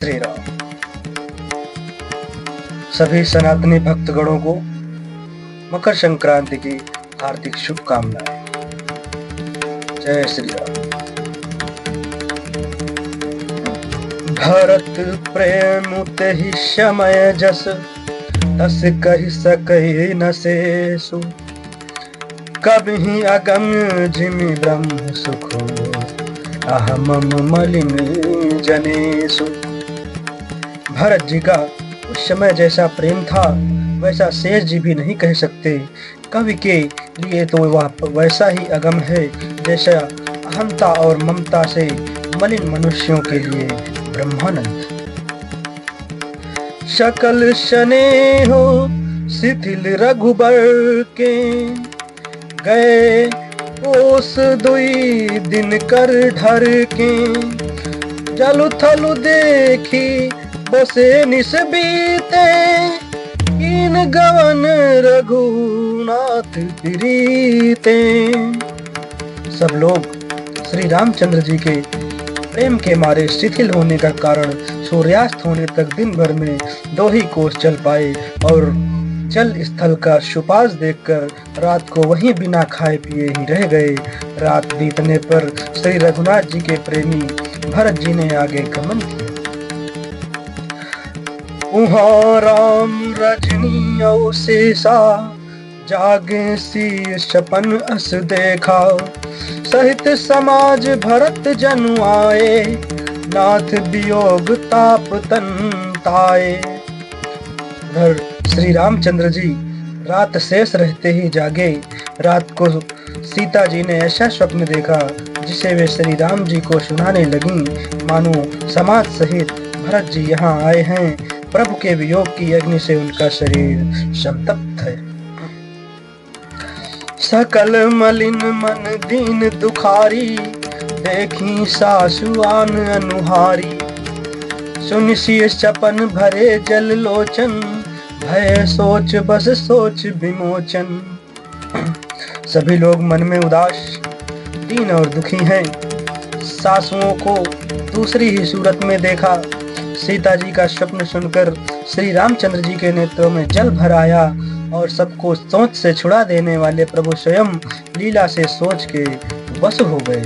श्री राम। सभी सनातनी भक्तगणों को मकर संक्रांति की हार्दिक शुभकामनाएं। जय श्री राम। भरत प्रेम तेहि समय जस तस कहि सकहि न शेषु कबहि अगम जिमि ब्रह्म सुखो अहमम मलिन जनेषु। भरत जी का उस समय जैसा प्रेम था वैसा शेष जी भी नहीं कह सकते। कवि के लिए तो वह वैसा ही अगम है जैसा अहंता और ममता से मलिन मनुष्यों के लिए ब्रह्मानंद। शकल स्नेहो शिथिल रघुबर के गए ओस दुई दिन कर ढर के जलु थलु देखी बसे निस बीते कीन गवन रघुनाथ प्रीते। सब लोग श्री रामचंद्र जी के प्रेम के मारे शिथिल होने का कारण सूर्यास्त होने तक दिन भर में 2 ही कोस चल पाए और जल स्थल का सुपास देखकर रात को वहीं बिना खाए पिए ही रह गए। रात बीतने पर श्री रघुनाथ जी के प्रेमी भरत जी ने आगे गमन किया। उहाँ राम रजनी अवशेषा जागे सी सपन अस देखा सहित समाज भरत जनु आए नाथ वियोग ताप तन ताए। उधर श्री रामचंद्र जी रात शेष रहते ही जागे। रात को सीता जी ने ऐसा स्वप्न देखा जिसे वे श्री राम जी को सुनाने लगी मानो समाज सहित भरत जी यहाँ आए हैं। प्रभु के वियोग की अग्नि से उनका शरीर संतप्त है। सकल मलिन मन दीन दुखारी देखी सासुआन अनुहारी सुन सी सपन भरे जल लोचन भय सोच बस सोच विमोचन। सभी लोग मन में उदास दीन और दुखी हैं। सासुओं को दूसरी ही सूरत में देखा। सीता जी का स्वप्न सुनकर श्री रामचंद्र जी के नेत्रों में जल भर आया और सबको सोच से छुड़ा देने वाले प्रभु स्वयं लीला से सोच के वश हो गए।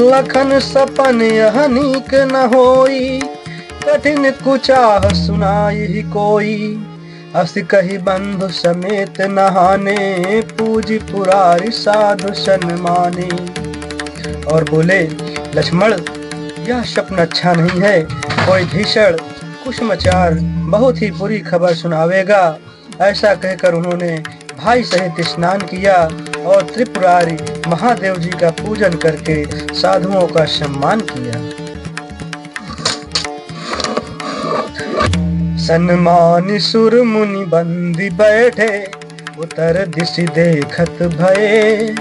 लखन सपन यह नीक न होई कठिन कुचाह सुनाई कोई अस कही बंधु समेत नहाने पूज पुरारी साधु सन माने। और बोले लक्ष्मण यह स्वप्न अच्छा नहीं है। कोई भीषण कुसमाचार बहुत ही बुरी खबर सुनावेगा। ऐसा कहकर उन्होंने भाई सहित स्नान किया और त्रिपुरारी महादेव जी का पूजन करके साधुओं का सम्मान किया। सन्मानी सुर मुनि बंदी बैठे उतर दिशि देखत भये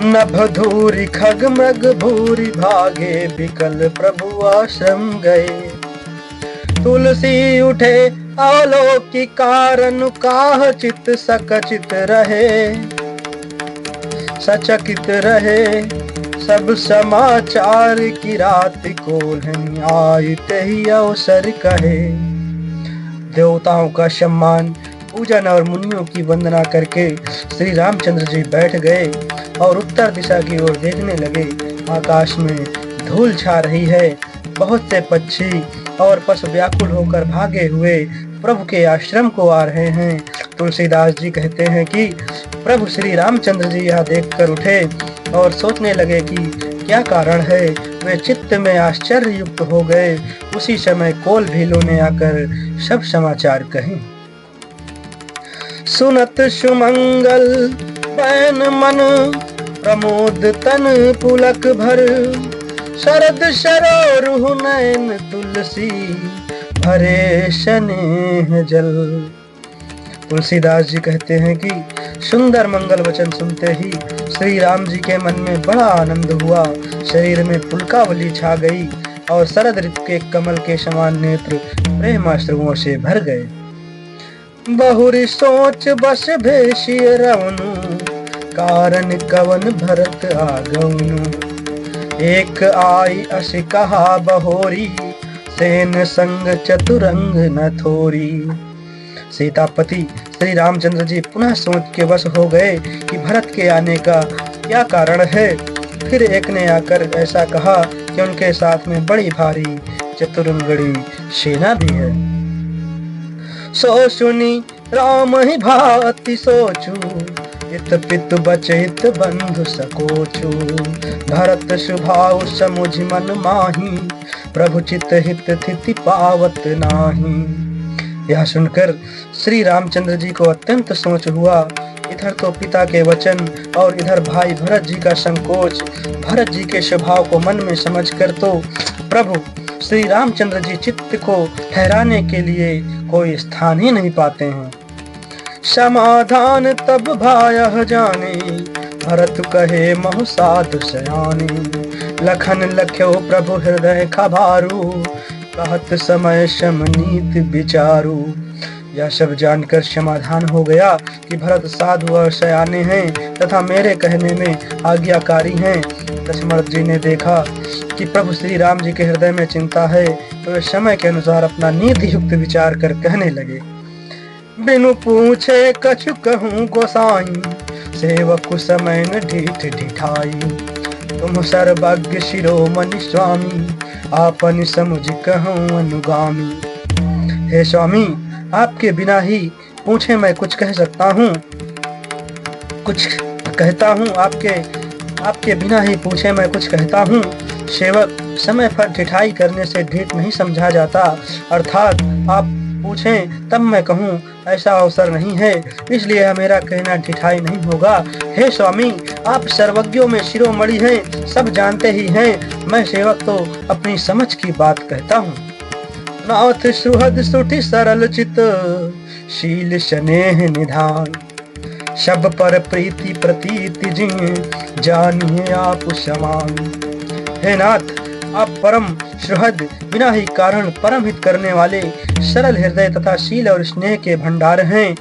नभ धूरी खग मृग भूरी भागे बिकल प्रभु आश्रम गए। तुलसी उठे अवलोकी कारण काह चित सकचित रहे सचकित रहे सब समाचार की रात को आयते ही अवसर कहे। देवताओं का सम्मान पूजन और मुनियों की वंदना करके श्री रामचंद्र जी बैठ गए और उत्तर दिशा की ओर देखने लगे। आकाश में धूल छा रही है। बहुत से पक्षी और पशु व्याकुल होकर भागे हुए प्रभु के आश्रम को आ रहे हैं। तुलसीदास जी कहते हैं कि प्रभु श्री रामचंद्र जी यह देखकर उठे और सोचने लगे कि क्या कारण है। वे चित्त में आश्चर्य युक्त हो गए। उसी समय कोल भीलों ने आकर सब समाचार कहे। सुनत सुमंगल बैन मन प्रमोद तन पुलक भर शरद सरोरुह नयन तुलसी भरे स्नेह जल। तुलसीदास जी कहते हैं कि सुंदर मंगल वचन सुनते ही श्री राम जी के मन में बड़ा आनंद हुआ। शरीर में पुलकावली छा गई और शरद ऋतु के कमल के समान नेत्र प्रेमाश्रुओं से भर गए। बहुरी सोच बस भेषिय रवनु कारण कवन भरत आगवनु एक आई अस कहा बहोरी, सेन संग चतुरंग न थोरी। सीतापति श्री रामचंद्र जी पुनः सोच के वश हो गए कि भरत के आने का क्या कारण है। फिर एक ने आकर ऐसा कहा कि उनके साथ में बड़ी भारी चतुरंगड़ी सेना भी है। सो सुनी राम ही भांति सोचू, इत पितु बचित बंधु सकोचू। भरत स्वभाव समुझ मन माही, प्रभु चित हित थिति पावत नाही। यह सुनकर श्री रामचंद्र जी को अत्यंत सोच हुआ। इधर तो पिता के वचन और इधर भाई भरत जी का संकोच। भरत जी के स्वभाव को मन में समझकर तो प्रभु श्री रामचंद्र जी चित्त को ठहराने के लिए कोई स्थान ही नहीं पाते हैं। समाधान तब भायः जाने, भरत कहे महु साधु सयाने। लखन लख्यो प्रभु हृदय खबारू, कहत समय सम नीति विचारू। यह सब जानकर समाधान हो गया कि भरत साधु और सयाने हैं तथा मेरे कहने में आज्ञाकारी हैं। दशरथ जी ने देखा कि प्रभु श्री राम जी के हृदय में चिंता है, तो वे समय के अनुसार अपना नीति युक्त विचार कर कहने लगे। बिनु पूछे कछु कहूँ गोसाई, सेवक समय न ढीठ ढिठाई। तुम सर्वज्ञ शिरोमणि स्वामी, आपन समुझ कहूँ अनुगामी। हे स्वामी, आपके बिना ही पूछे मैं कुछ कह सकता हूँ, कुछ कहता हूँ। आपके बिना ही पूछे मैं कुछ कहता हूँ। सेवक समय पर ठिठाई करने से ढीठ नहीं समझा जाता, अर्थात आप पूछें तब मैं कहूँ ऐसा अवसर नहीं है, इसलिए मेरा कहना ठिठाई नहीं होगा। हे स्वामी, आप सर्वज्ञों में शिरोमणि हैं, सब जानते ही हैं। मैं सेवक तो अपनी समझ की बात कहता हूँ। नाथ सुहद सुठि सरल चित, शील स्नेह निधान। शब पर प्रीति प्रतीति जिन, जानिए आप समान। हे नाथ, आप परम सुहद, बिना ही कारण परम हित करने वाले, सरल हृदय तथा शील और स्नेह के भंडार हैं।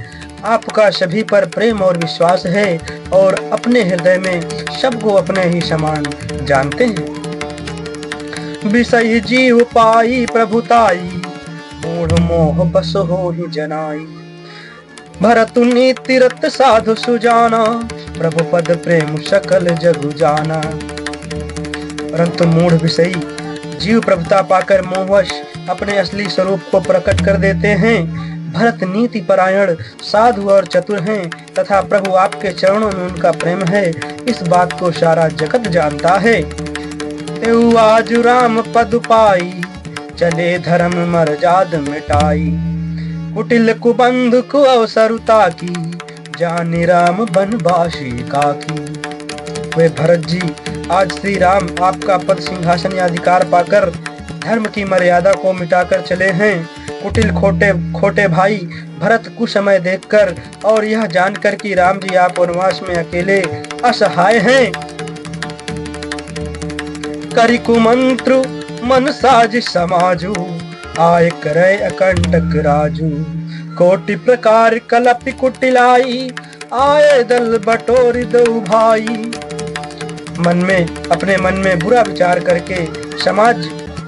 आपका सभी पर प्रेम और विश्वास है और अपने हृदय में सबको अपने ही समान जानते हैं। विषय जीव पाई प्रभुताई, मूढ़ मोह बस हो ही जनाई। भरतु नीति रत साधु सुजाना, प्रभु पद प्रेम सकल जगु जाना। परंतु मूढ़ विषयी जीव प्रभुता पाकर मोहवश अपने असली स्वरूप को प्रकट कर देते हैं। भरत नीति परायण, साधु और चतुर हैं तथा प्रभु आपके चरणों में उनका प्रेम है, इस बात को सारा जगत जानता है। तेउ आज राम पद पाई, चले धर्म मर्याद मिटाई। कुटिल कुबंध को अवसरुता की, जानि राम बनवासी काकी। वे भरत जी, आज श्री राम आपका पद सिंहासन या अधिकार पाकर धर्म की मर्यादा को मिटाकर चले हैं। कुटिल खोटे भाई भरत कुसमय देखकर और यह जानकर कि राम जी आप वनवास में अकेले असहाय हैं, करि कुमंत्र मन साज समाजू। आय करे अकंटक राजू, कोटि प्रकार कलपि कुटिलाई। आए दल बटोरी दो भाई। अपने मन में बुरा विचार करके समाज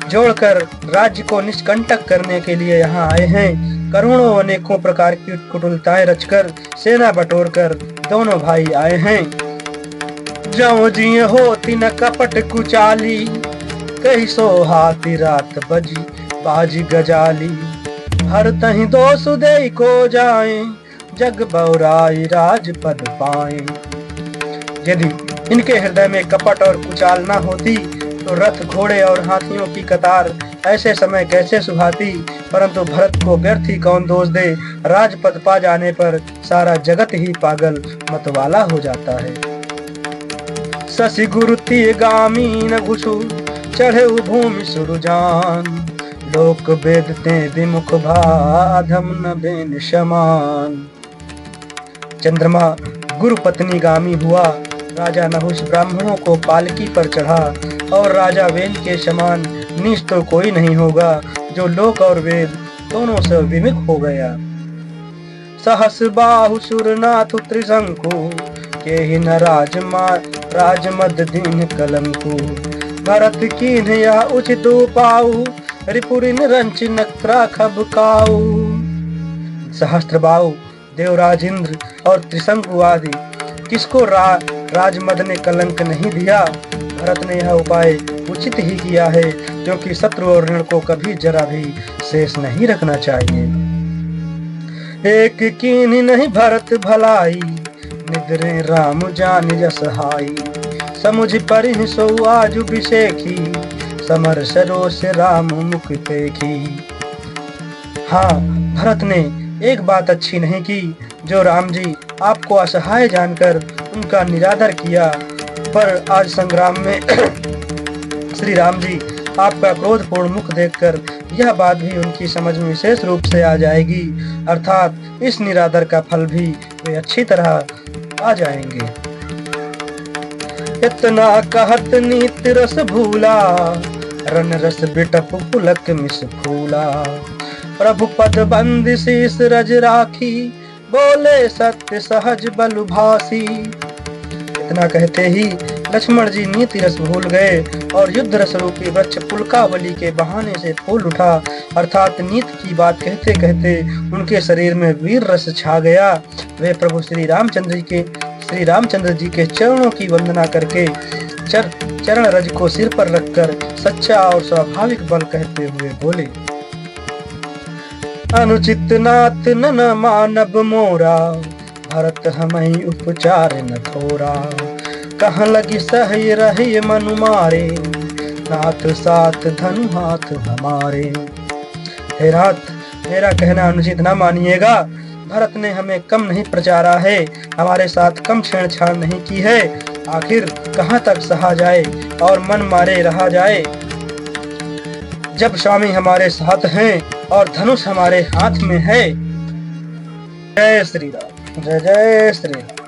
जोड़कर राज्य को निष्कंटक करने के लिए यहाँ आए हैं। करोड़ों अनेकों प्रकार की कुटिलताएं रचकर सेना बटोरकर दोनों भाई आए हैं। ज्यों जिय होती न कपट कुचाली, कही सो हाथी रात बजी बाजी गजाली। हर तही दो सुदे को जाए, जग बौराई राजपद पाए। यदि इनके हृदय में कपट और कुचाल न होती तो रथ घोड़े और हाथियों की कतार ऐसे समय कैसे सुहाती। परंतु भरत को व्यर्थ ही कौन दोष दे, राजपद पा जाने पर सारा जगत ही पागल मतवाला हो जाता है। शशि गुरु गामी न घुसु, चढ़े भूमि सुरजान। लोक वेदते विमुख भाधम न बेन समान। चंद्रमा गुरु पत्नी गामी हुआ। राजा नहुष ब्राह्मणों को पालकी पर चढ़ा और राजा वेद के समान नीच तो कोई नहीं होगा जो लोक और वेद दोनों से विमुख हो गया। सहस बाहु सुरनाथ त्रिशंकु, के ही न राजमद दीन कलंकु। भरत कीन्ह यह उचित उपाऊ, रिपुरिन रंच नक्रा खबकाऊ। सहस्त्रबाहु, देवराज इंद्र और त्रिशंकु आदि किसको राजमद ने कलंक नहीं दिया। भरत ने यह उपाय उचित ही किया है, क्योंकि शत्रु और ऋण को कभी जरा भी शेष नहीं रखना चाहिए। एक कीन्ही नहीं भरत भलाई, निद्रे राम जान जस हाई। समुझ परिहि सो आज अभिषेकी, समर सरोस राम मुख देखी। हाँ, भरत ने एक बात अच्छी नहीं की, जो राम जी आपको असहाय जानकर उनका निरादर किया, पर आज संग्राम में श्री राम जी आपका क्रोधपूर्ण मुख देखकर यह बात भी उनकी समझ में विशेष रूप से आ जाएगी, अर्थात इस निरादर का फल भी वे अच्छी तरह आ जाएंगे। इतना कहत नीत रस भूला, रन रस बिटप पुलक मिस फूला। प्रभु पद बंद शीस रज राखी, बोले सत्य सहज बल भासी। इतना कहते ही लक्ष्मण जी नीति रस भूल गए और युद्ध रस रूपी वृक्ष पुलकावली के बहाने से फूल उठा, अर्थात नीति की बात कहते कहते उनके शरीर में वीर रस छा गया। वे प्रभु श्री रामचंद्र जी के चरणों की वंदना करके चरण रज को सिर पर रखकर सच्चा और स्वाभाविक बल कहते हुए बोले, अनुचित नाथ न मानव मोरा, भरत हमहि उपचार न थोरा। कहाँ लगी सही रही मनु मारे, नाथ साथ धनु हाथ हमारे। हे नाथ, मेरा कहना अनुचित न मानिएगा। भरत ने हमें कम नहीं प्रचारा है, हमारे साथ कम छेड़छाड़ नहीं की है। आखिर कहाँ तक सहा जाए और मन मारे रहा जाए, जब स्वामी हमारे साथ हैं और धनुष हमारे हाथ में है। जय श्री राम, जय जय श्री राम।